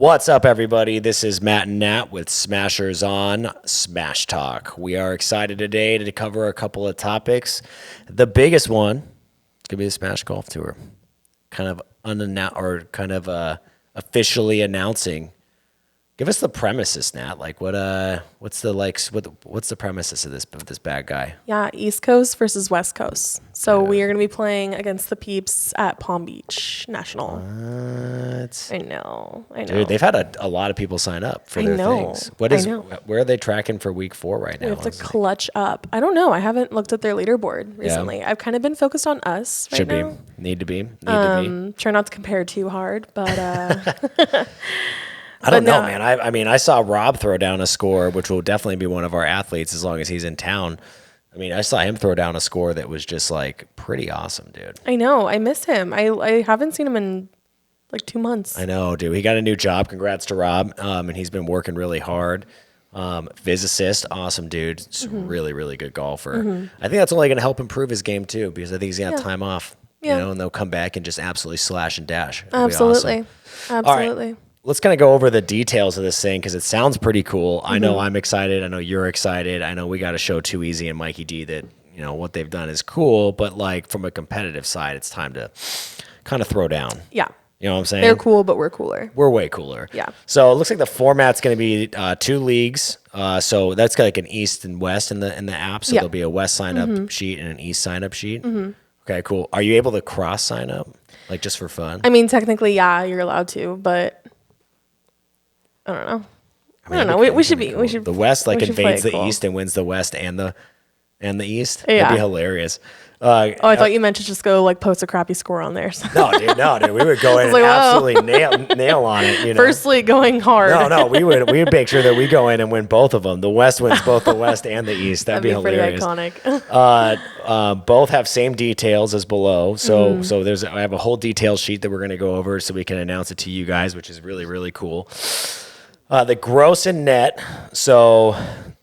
What's up, everybody? This is Matt and Nat with SmashersON Smash Talk. We are excited today to cover a couple of topics. The biggest one could be the Smash Golf Tour, kind of officially announcing. Give us the premises, Nat. Like, what's the premises of this bad guy? Yeah, East Coast versus West Coast. So we are going to be playing against the peeps at Palm Beach National. What? I know. Dude, they've had a lot of people sign up for their things. Where are they tracking for week 4 right now? We have to clutch up. I don't know. I haven't looked at their leaderboard recently. Yeah. I've kind of been focused on us right now. Should be. Need to be. Try not to compare too hard, but... I don't know, man. I mean, I saw Rob throw down a score, which will definitely be one of our athletes as long as he's in town. I mean, I saw him throw down a score that was just like pretty awesome, dude. I know. I miss him. I haven't seen him in like 2 months. I know, dude. He got a new job. Congrats to Rob. And he's been working really hard. Physicist, awesome dude. Really, really good golfer. I think that's only going to help improve his game too, because I think he's going to have time off, you know, and they'll come back and just absolutely slash and dash. Absolutely. Awesome. Absolutely. All right. Let's kind of go over the details of this thing because it sounds pretty cool. I know I'm excited. I know you're excited. I know we got to show Too Easy and Mikey D that, you know, what they've done is cool, but like from a competitive side, it's time to kind of throw down. Yeah. You know what I'm saying? They're cool, but we're cooler. We're way cooler. Yeah. So it looks like the format's going to be 2 leagues. So that's like an East and West in the app. So there'll be a West sign up sheet and an East sign up sheet. Okay, cool. Are you able to cross sign up, like just for fun? I mean, technically, yeah, you're allowed to, but I don't know. I don't know. We should be. We should. The West like invades the East and wins the West and the East. Yeah. That'd be hilarious. I thought you meant to just go like post a crappy score on there. So. No, dude. We would go in and absolutely nail on it. You know? Firstly, going hard. No. We would make sure that we go in and win both of them. The West wins both the West and the East. That'd be hilarious. Pretty iconic. Both have same details as below. So I have a whole detail sheet that we're going to go over so we can announce it to you guys, which is really, really cool. The gross and net. So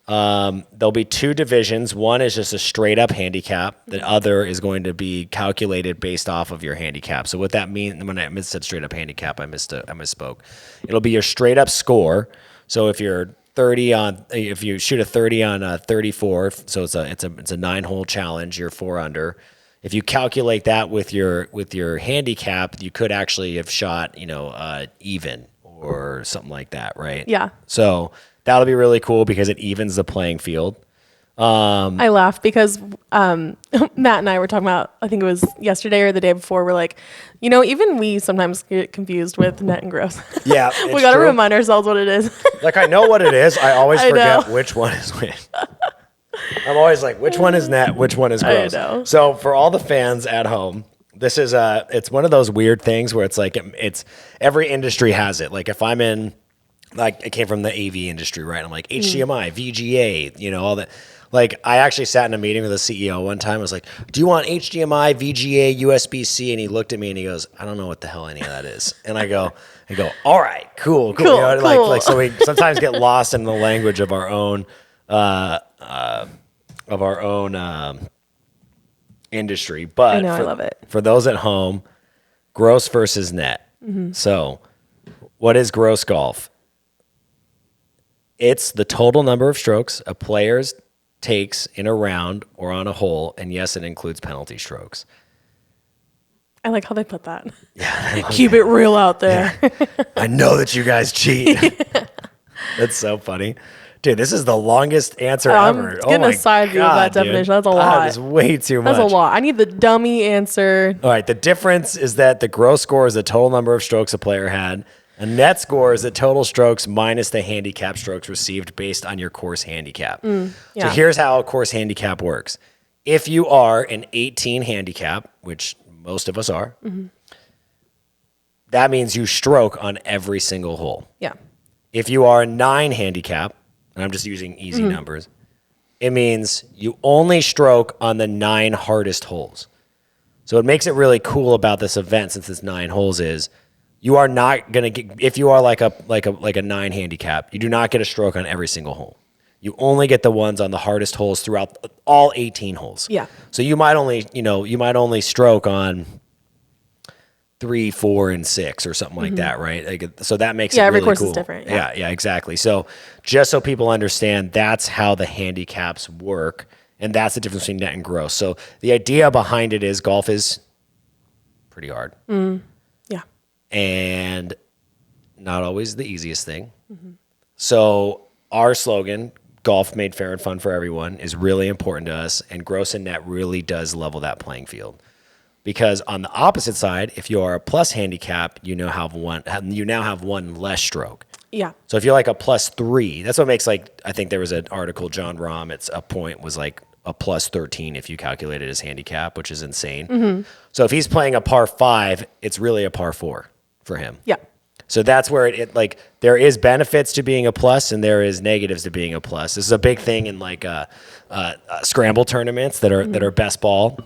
there'll be 2 divisions. One is just a straight up handicap. The other is going to be calculated based off of your handicap. So what that means, when I said straight up handicap, I misspoke. It'll be your straight up score. So if you're if you shoot a 30 on 34, so it's a 9-hole challenge, you're 4 under. If you calculate that with your handicap, you could actually have shot, even or something like that, right? Yeah. So that'll be really cool because it evens the playing field. I laughed because Matt and I were talking about, I think it was yesterday or the day before, we're like, even we sometimes get confused with net and gross. Yeah. We got to remind ourselves what it is. Like, I know what it is. I always forget which one is which. I'm always like, which one is net, which one is gross. I know. So for all the fans at home, this is it's one of those weird things where it's like it's every industry has it. Like if I'm in, like I came from the AV industry, right? I'm like HDMI, VGA, all that. Like I actually sat in a meeting with the CEO one time. I was like, "Do you want HDMI, VGA, USB-C?" And he looked at me and he goes, "I don't know what the hell any of that is." And I go, "All right, cool." Cool. Like so we sometimes get lost in the language of our own industry, but I know, I love it. For those at home, gross versus net. So what is gross golf? It's the total number of strokes a player takes in a round or on a hole, and yes, it includes penalty strokes. I like how they put that. Yeah, keep it real out there. Yeah. I know that you guys cheat. That's so funny. Dude, this is the longest answer ever. I'm getting a side view of that definition. That's a lot. That is way too much. That's a lot. I need the dummy answer. All right. The difference is that the gross score is the total number of strokes a player had. A net score is the total strokes minus the handicap strokes received based on your course handicap. Yeah. So here's how a course handicap works. If you are an 18 handicap, which most of us are, that means you stroke on every single hole. Yeah. If you are a 9 handicap, and I'm just using easy numbers, it means you only stroke on the 9 hardest holes. So what makes it really cool about this event, since it's 9 holes, is you are not gonna get, if you are like a 9 handicap, you do not get a stroke on every single hole. You only get the ones on the hardest holes throughout all 18 holes. Yeah. So you might only stroke on 3, 4, and 6 or something like that, right? Like, so that makes it every really course cool. is different. Yeah, exactly. So just so people understand, that's how the handicaps work, and that's the difference between net and gross. So the idea behind it is golf is pretty hard, Yeah. and not always the easiest thing. So our slogan, golf made fair and fun for everyone, is really important to us, and gross and net really does level that playing field. Because on the opposite side, if you are a plus handicap, you now have one less stroke. Yeah. So if you're like a +3, that's what makes, like, I think there was an article, John Rahm, it's a point was like a +13 if you calculate it as handicap, which is insane. So if he's playing a par 5, it's really a par 4 for him. Yeah. So that's where it like there is benefits to being a plus and there is negatives to being a plus. This is a big thing in like scramble tournaments that are best ball,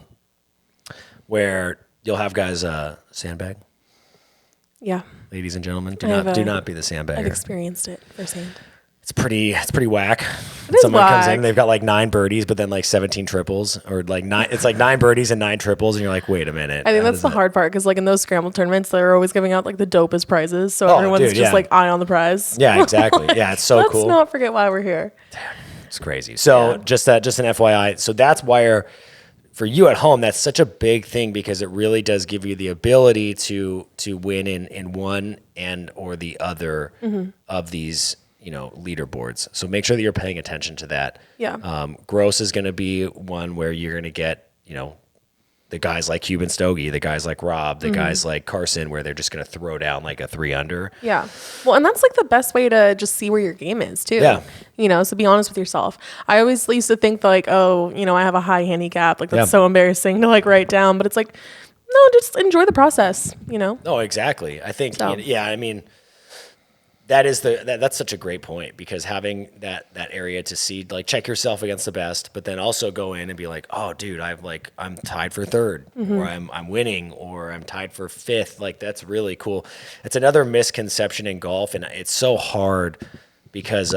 where you'll have guys sandbag. Yeah. Ladies and gentlemen, do not be the sandbagger. I've experienced it firsthand. It's pretty whack. It is Someone comes whack. in, they've got like 9 birdies, but then like 17 triples, or like 9. It's like 9 birdies and 9 triples, and you're like, wait a minute. I think that's the hard part because, like, in those scramble tournaments, they're always giving out like the dopest prizes, so everyone's dude, just yeah. like eye on the prize. Yeah, exactly. Yeah, it's so cool. Let's not forget why we're here. It's crazy. So just an FYI. So that's why for you at home, that's such a big thing, because it really does give you the ability to win in one and or the other of these, leaderboards. So make sure that you're paying attention to that. Yeah. Gross is going to be one where you're going to get, the guys like Cuban Stogie, the guys like Rob, the guys like Carson, where they're just going to throw down like a 3 under. Yeah. Well, and that's like the best way to just see where your game is too. Yeah. So be honest with yourself. I always used to think like, oh, I have a high handicap. Like that's so embarrassing to like write down, but it's like, no, just enjoy the process, No, exactly. I think, So. I mean, that's such a great point, because having that area to see, like, check yourself against the best, but then also go in and be like, oh dude, I'm tied for 3rd, or I'm winning, or I'm tied for 5th. Like, that's really cool. It's another misconception in golf, and it's so hard because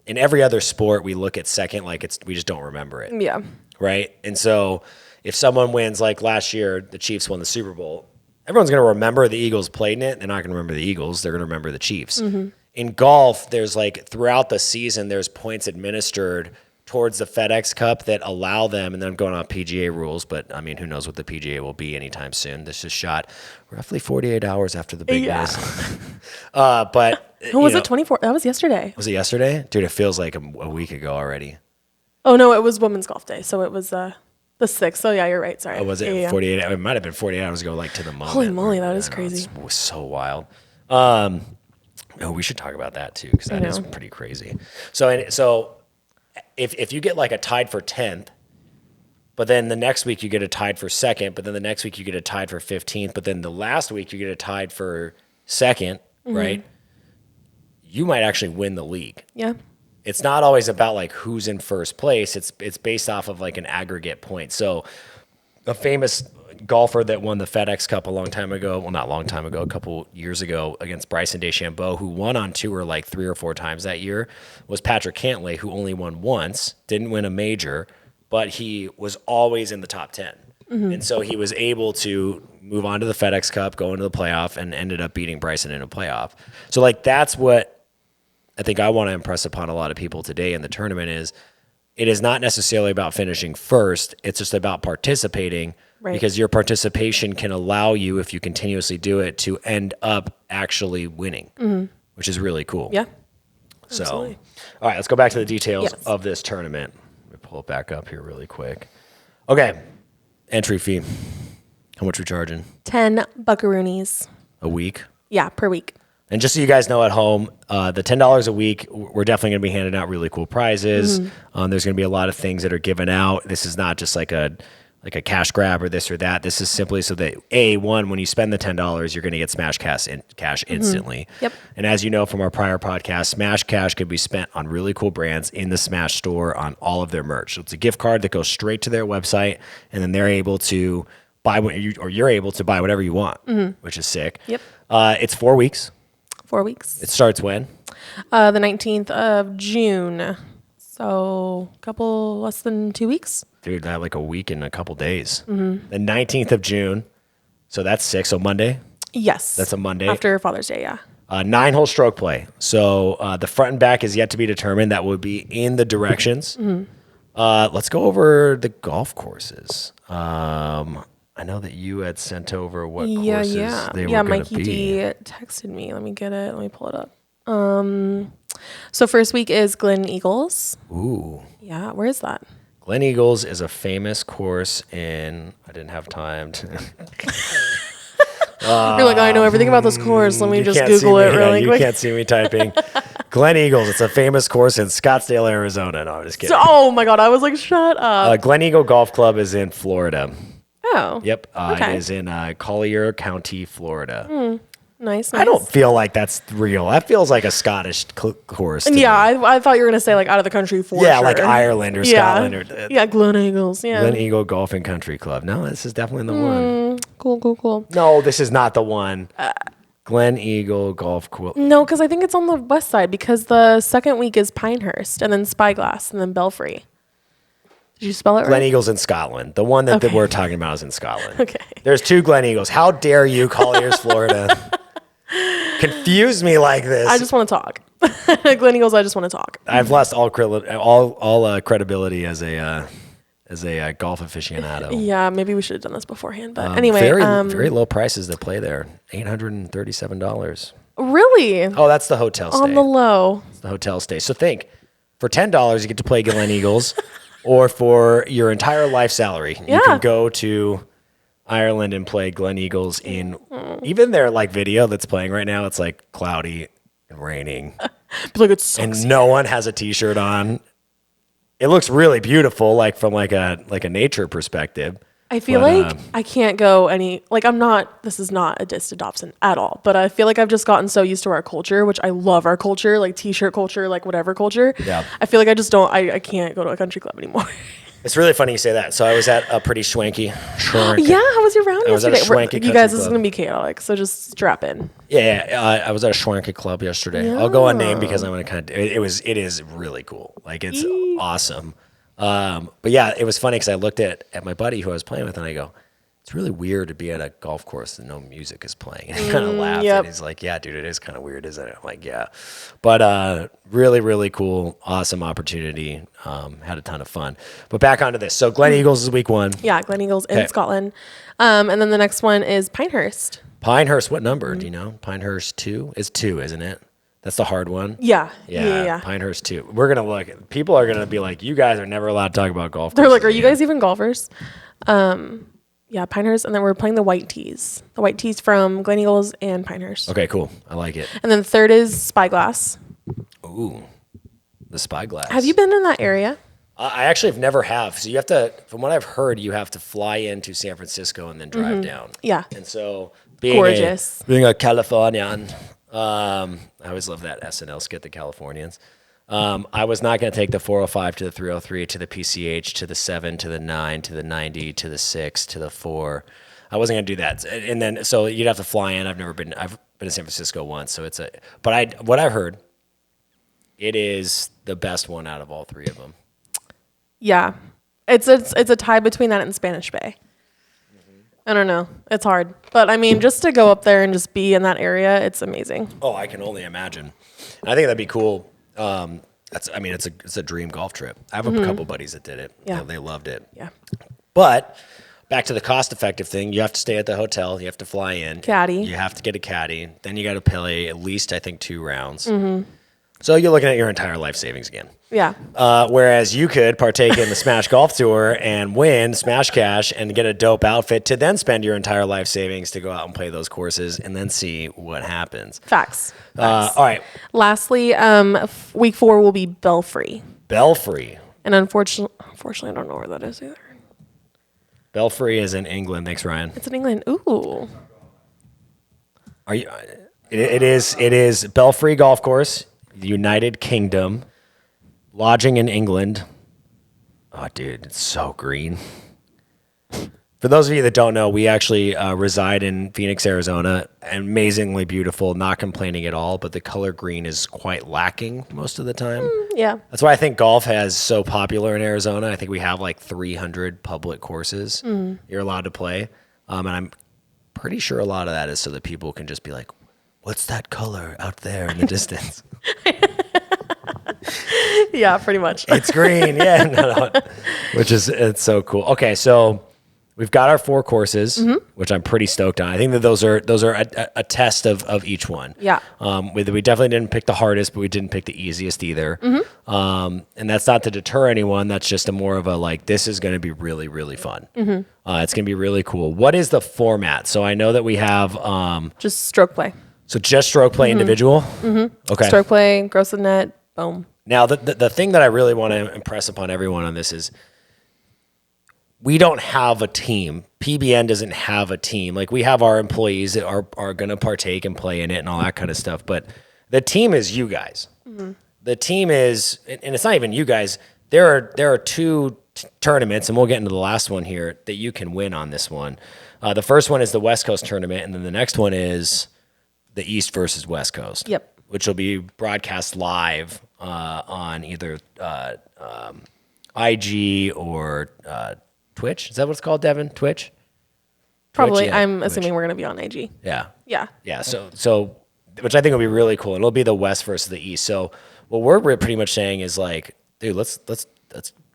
in every other sport we look at second like we just don't remember it. Yeah. Right? And so if someone wins, like last year the Chiefs won the Super Bowl, everyone's going to remember the Eagles played in it. They're not going to remember the Eagles. They're going to remember the Chiefs. In golf, there's like throughout the season, there's points administered towards the FedEx Cup that allow them, and then I'm going on PGA rules, but I mean, who knows what the PGA will be anytime soon. This is shot roughly 48 hours after the big race. But Who was it? 24? That was yesterday. Was it yesterday? Dude, it feels like a week ago already. Oh no, it was Women's Golf Day, so it was the 6th. So yeah, you're right. Sorry. Oh, was it Yeah. 48? It might have been 48 hours ago, like to the moment. Holy moly, that is crazy. It was so wild. We should talk about that too, because that is pretty crazy. So if you get like a tied for 10th, but then the next week you get a tied for 2nd, but then the next week you get a tied for 15th, but then the last week you get a tied for 2nd, right? You might actually win the league. Yeah. It's not always about like who's in first place. It's based off of like an aggregate point. So a famous golfer that won the FedEx Cup a long time ago, well, not a long time ago, a couple years ago, against Bryson DeChambeau, who won on tour like 3 or 4 times that year, was Patrick Cantlay, who only won once, didn't win a major, but he was always in the top 10. And so he was able to move on to the FedEx Cup, go into the playoff, and ended up beating Bryson in a playoff. So like that's what I think I want to impress upon a lot of people today in the tournament is it is not necessarily about finishing first. It's just about participating, because your participation can allow you, if you continuously do it, to end up actually winning, which is really cool. Yeah. So, Absolutely. all right, let's go back to the details Yes. of this tournament. Let me pull it back up here really quick. Okay. Entry fee. How much are we charging? 10 buckaroonies. A week? Yeah, per week. And just so you guys know at home, the $10 a week, we're definitely going to be handing out really cool prizes. There's going to be a lot of things that are given out. This is not just like a cash grab or this or that. This is simply so that when you spend the $10, you're going to get Smash Cash instantly. Yep. And as you know from our prior podcast, Smash Cash can be spent on really cool brands in the Smash store on all of their merch. So it's a gift card that goes straight to their website, and then they're able to buy you're able to buy whatever you want, which is sick. Yep. It's 4 weeks. 4 weeks. It starts when? The 19th of June. So less than 2 weeks. Dude, I have like a week and a couple days. The 19th of June. So that's 6. So Monday. Yes. That's a Monday. After Father's Day, yeah. 9-hole stroke play. So the front and back is yet to be determined. That would be in the directions. Let's go over the golf courses. I know that you had sent over what courses they were going to be. Mikey D texted me. Let me get it. Let me pull it up. So first week is Glen Eagles. Ooh. Yeah, where is that? Glen Eagles is a famous course in... I didn't have time to... You're like, I know everything about this course. Let me just Google it really quick. You can't see me typing. Glen Eagles, it's a famous course in Scottsdale, Arizona. No, I'm just kidding. Oh my God, I was like, shut up. Glen Eagle Golf Club is in Florida. Oh. Yep. Okay. It is in Collier County, Florida. Nice. I don't feel like that's real. That feels like a Scottish course. To Yeah, me. I thought you were going to say like out of the country for Yeah, sure. like Ireland or Scotland. Or, yeah, Glen Eagles. Yeah. Glen Eagle Golf and Country Club. No, this is definitely the one. Cool. No, this is not the one. Glen Eagle Golf Club. No, because I think it's on the west side because the second week is Pinehurst and then Spyglass and then Belfry. Did you spell it Glen right? Eagle's in Scotland. The one that we're talking about is in Scotland. Okay. There's 2 Glen Eagles. How dare you, Colliers, Florida? Confuse me like this. I just want to talk. Glen Eagles, I just want to talk. I've lost all credibility as a golf aficionado. Yeah, maybe we should have done this beforehand. But anyway. Very low prices that play there. $837. Really? Oh, that's the hotel stay. On the low. It's the hotel stay. So think, for $10, you get to play Glen Eagles, or for your entire life salary, you can go to Ireland and play Glen Eagles in even their like video that's playing right now. It's like cloudy and raining, Like it sucks. and no one has a t-shirt on. It looks really beautiful, like from like a nature perspective. I feel like I can't go this is not a diss to Dobson at all, but I feel like I've just gotten so used to our culture, which I love our culture, like t-shirt culture, like whatever culture. Yeah. I feel like I can't go to a country club anymore. It's really funny you say that. So I was at a pretty schwanky. Yeah, how was your round I was at a yesterday? schwanky You guys, country this is club. going to be chaotic, so just strap in. Yeah, I was at a schwanky club yesterday. I'll go unnamed because I'm going to kind of. It is really cool. Like it's awesome. But yeah, it was funny because I looked at my buddy who I was playing with, and I go, "It's really weird to be at a golf course and no music is playing." And he kind of laughed, and he's like, "Yeah, dude, it is kind of weird, isn't it?" I'm like, "Yeah," but really, really cool, awesome opportunity. Had a ton of fun. But back onto this. So Glen Eagles is week 1. Yeah, Glen Eagles in Scotland, and then the next one is Pinehurst. Pinehurst, what number do you know? Pinehurst 2 is 2, isn't it? That's the hard one. Yeah. Pinehurst 2. We're gonna look. People are gonna be like, "You guys are never allowed to talk about golf." They're like, "Are you guys even golfers?" Yeah, Pinehurst, and then we're playing the White Tees. The White Tees from Glen Eagles and Pinehurst. Okay, cool. I like it. And then the third is Spyglass. Ooh, the Spyglass. Have you been in that area? I actually never have. So you have to, from what I've heard, you have to fly into San Francisco and then drive down. Yeah. And so being Gorgeous. being a Californian, I always love that SNL skit, The Californians. I was not going to take the 405 to the 303 to the PCH to the 7 to the 9 to the 90 to the 6 to the 4. I wasn't going to do that. And then so you'd have to fly in. I've been to San Francisco once, so what I heard, it is the best one out of all 3 of them. Yeah. It's a tie between that and Spanish Bay. I don't know. It's hard. But I mean, just to go up there and just be in that area, it's amazing. Oh, I can only imagine. And I think that'd be cool. It's a dream golf trip. I have a couple buddies that did it. Yeah. They loved it. Yeah. But back to the cost-effective thing, you have to stay at the hotel. You have to fly in. Caddy. You have to get a caddy. Then you got to play at least, I think, 2 rounds. So you're looking at your entire life savings again. Yeah. Whereas you could partake in the Smash Golf Tour and win Smash Cash and get a dope outfit to then spend your entire life savings to go out and play those courses and then see what happens. Facts. All right. Lastly, week 4 will be Belfry. Belfry. And unfortunately, I don't know where that is either. Belfry is in England. Thanks, Ryan. It's in England. Ooh. Are you? It is Belfry Golf Course, United Kingdom, lodging in England. Oh, dude, it's so green. For those of you that don't know, we actually reside in Phoenix, Arizona. Amazingly beautiful, not complaining at all, but the color green is quite lacking most of the time. Yeah. That's why I think golf has so popular in Arizona. I think we have like 300 public courses you're allowed to play. And I'm pretty sure a lot of that is so that people can just be like, what's that color out there in the distance? Yeah, pretty much. It's green. Yeah. No. It's so cool. Okay. So we've got our 4 courses, which I'm pretty stoked on. I think that those are a test of each one. Yeah. We definitely didn't pick the hardest, but we didn't pick the easiest either. And that's not to deter anyone. That's just a more of a like, this is going to be really, really fun. It's going to be really cool. What is the format? So I know that we have just stroke play. So just stroke play individual? Okay. Stroke play, gross and net, boom. Now, the thing that I really want to impress upon everyone on this is we don't have a team. PBN doesn't have a team. Like, we have our employees that are going to partake and play in it and all that kind of stuff. But the team is you guys. The team is, and it's not even you guys. There are 2 tournaments, and we'll get into the last one here, that you can win on this one. The first one is the West Coast tournament, and then the next one is the East versus West Coast. Yep. Which will be broadcast live on either IG or Twitch. Is that what it's called, Devin? Twitch? Probably. Twitch? Yeah, I'm Twitch. assuming we're going to be on IG. Yeah. Yeah. Yeah. So, which I think will be really cool. It'll be the West versus the East. So, what we're pretty much saying is like, dude, let's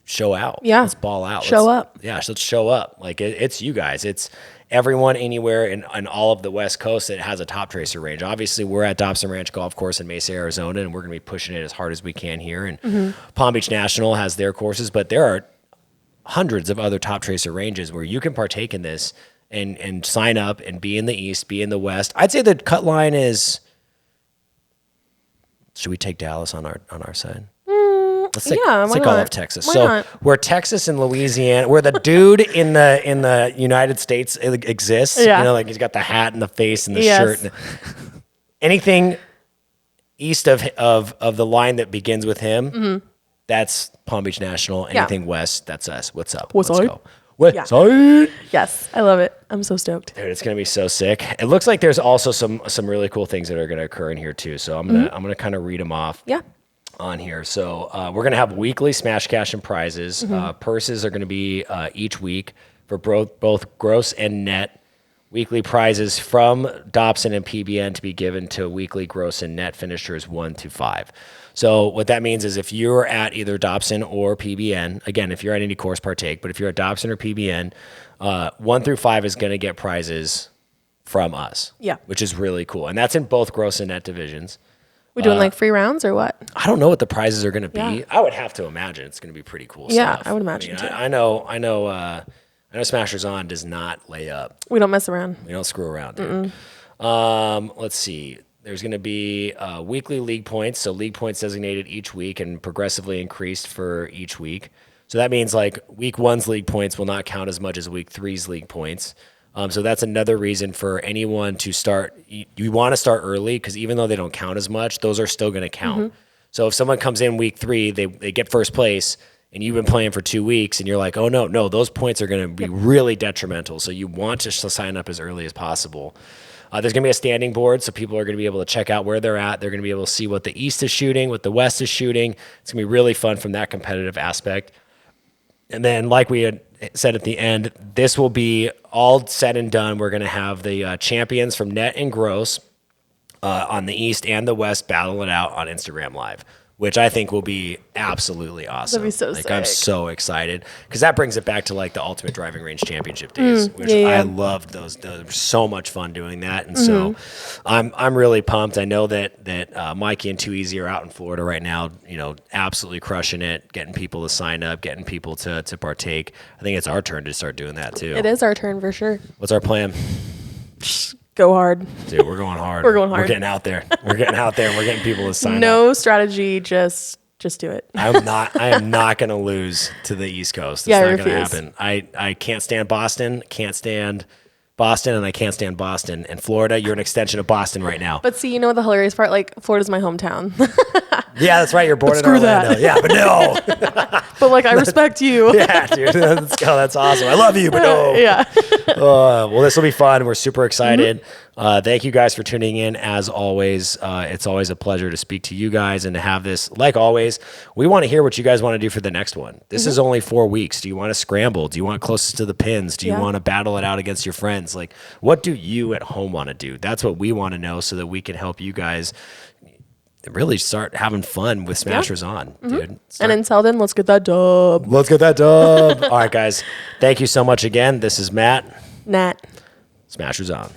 show out. Yeah. Let's ball out. Show up. Yeah. Let's show up. Like, it's you guys. It's everyone anywhere in all of the West Coast that has a top tracer range. Obviously, we're at Dobson Ranch Golf Course in Mesa, Arizona, and we're going to be pushing it as hard as we can here. And Palm Beach National has their courses, but there are hundreds of other top tracer ranges where you can partake in this and sign up and be in the East, be in the West. I'd say the cut line is, should we take Dallas on our side? Let's take all of Texas. Why not? We're Texas and Louisiana. Where the dude in the United States exists. Yeah. You know, like he's got the hat and the face and the Yes. shirt. Anything east of the line that begins with him, that's Palm Beach National. Anything west, that's us. What's up? What's Let's up? go. West Yeah. side. Yes. I love it. I'm so stoked. Dude, it's gonna be so sick. It looks like there's also some really cool things that are gonna occur in here too. So I'm gonna kind of read them off. Yeah. On here. So we're going to have weekly Smash Cash and prizes. Purses are going to be each week for both gross and net. Weekly prizes from Dobson and PBN to be given to weekly gross and net finishers 1 to 5. So what that means is if you're at either Dobson or PBN, again, if you're at any course, partake, but if you're at Dobson or PBN, 1 through 5 is going to get prizes from us. Yeah. Which is really cool. And that's in both gross and net divisions. We doing like free rounds or what? I don't know what the prizes are going to be. Yeah. I would have to imagine it's going to be pretty cool Yeah, stuff. I would imagine too. I know SmashersON does not lay up. We don't mess around. We don't screw around, dude. Let's see. There's going to be weekly league points. So league points designated each week and progressively increased for each week. So that means like week 1's league points will not count as much as week 3's league points. So that's another reason for anyone to start. You want to start early because even though they don't count as much, those are still going to count. So if someone comes in week 3, they get first place, and you've been playing for 2 weeks, and you're like, oh, no, those points are going to be really detrimental. So you want to sign up as early as possible. There's going to be a standing board, so people are going to be able to check out where they're at. They're going to be able to see what the East is shooting, what the West is shooting. It's going to be really fun from that competitive aspect. And then, like we had said at the end, this will be all said and done. We're going to have the champions from net and gross on the East and the West battle it out on Instagram Live, which I think will be absolutely awesome. That'd be so like, I'm sick. so excited because that brings it back to like the Ultimate Driving Range Championship days, which yeah. I loved those. Those were so much fun doing that, and so I'm really pumped. I know that Mikey and Too Easy are out in Florida right now. You know, absolutely crushing it, getting people to sign up, getting people to partake. I think it's our turn to start doing that too. It is our turn for sure. What's our plan? Go hard. Dude, we're going hard. We're going hard. We're getting out there. We're getting out there. And we're getting people to sign up. No strategy, just do it. I am not going to lose to the East Coast. It's Yeah, I not going to refuse. happen. I can't stand Boston. Can't stand Boston, and I can't stand Boston. And Florida, you're an extension of Boston right now. But see, you know what the hilarious part? Like, Florida's my hometown. Yeah, that's right. You're born in screw that. Orlando. Yeah, but no. But like, I respect you. Yeah, dude. Let's go. That's awesome. I love you, but no. Yeah. Well, this will be fun. We're super excited. Thank you guys for tuning in. As always, it's always a pleasure to speak to you guys and to have this. Like always, we want to hear what you guys want to do for the next one. This is only 4 weeks. Do you want to scramble? Do you want closest to the pins? Do you want to battle it out against your friends? Like, what do you at home want to do? That's what we want to know so that we can help you guys really start having fun with Smashers On, dude. And until then, let's get that dub. Let's get that dub. All right, guys. Thank you so much again. This is Matt. Nat. Smashers On.